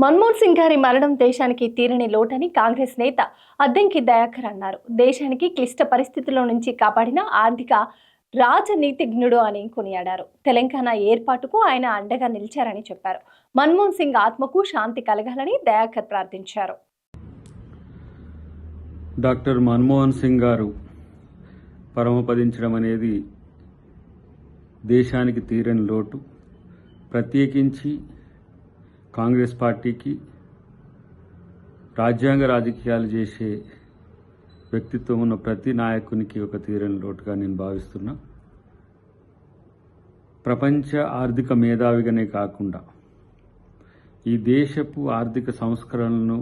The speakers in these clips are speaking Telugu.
మన్మోహన్ సింగ్ గారి మరణం దేశానికి తీరని లోటని కాంగ్రెస్ నేత అద్దంకి దయాకర్ అన్నారు. దేశానికి క్లిష్ట పరిస్థితుల్లో నుంచి కాపాడిన ఆర్థిక రాజనీతిజ్ఞుడు అని కొనియాడారు. తెలంగాణ ఏర్పాటుకు ఆయన అండగా నిలిచారని చెప్పారు. మన్మోహన్ సింగ్ ఆత్మకు శాంతి కలగాలని దయాకర్ ప్రార్థించారు. డాక్టర్ మన్మోహన్ సింగ్ గారు పరమపదించడం అనేది దేశానికి తీరని లోటు. ప్రత్యేకించి కాంగ్రెస్ పార్టీకి రాజ్యాంగ రాజకీయాలు చేసే వ్యక్తిత్వం ఉన్న ప్రతి నాయకునికి ఒక తీరని లోటుగా నేను భావిస్తున్నా. ప్రపంచ ఆర్థిక మేధావిగానే కాకుండా ఈ దేశపు ఆర్థిక సంస్కరణలను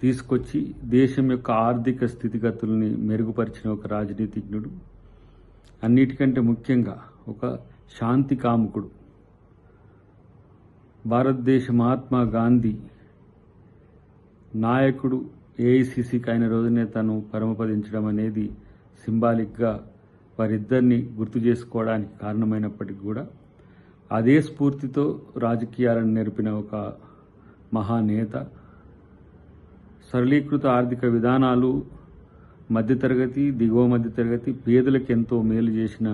తీసుకొచ్చి దేశం యొక్క ఆర్థిక స్థితిగతుల్ని మెరుగుపరిచిన ఒక రాజనీతిజ్ఞుడు, అన్నిటికంటే ముఖ్యంగా ఒక శాంతి కాముకుడు. భారతదేశ మహాత్మా గాంధీ నాయకుడు ఏఐసిసికి అయిన రోజునే తను పరమపదించడం అనేది సింబాలిక్గా వారిద్దరిని గుర్తు చేసుకోవడానికి కారణమైనప్పటికీ కూడా అదే స్ఫూర్తితో రాజకీయాలను నేర్పిన ఒక మహానేత. సరళీకృత ఆర్థిక విధానాలు మధ్యతరగతి, దిగువ మధ్యతరగతి, పేదలకు ఎంతో మేలు చేసిన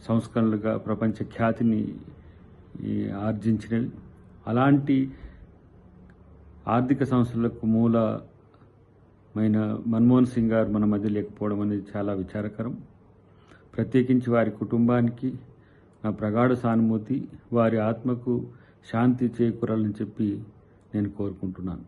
సంస్కరణలుగా ప్రపంచ ఖ్యాతిని ఆర్జించినవి. అలాంటి ఆర్థిక సంస్థలకు మూలమైన మన్మోహన్ సింగ్ గారు మన మధ్య లేకపోవడం అనేది చాలా విచారకరం. ప్రత్యేకించి వారి కుటుంబానికి నా ప్రగాఢ సానుభూతి. వారి ఆత్మకు శాంతి చేకూరాలని చెప్పి నేను కోరుకుంటున్నాను.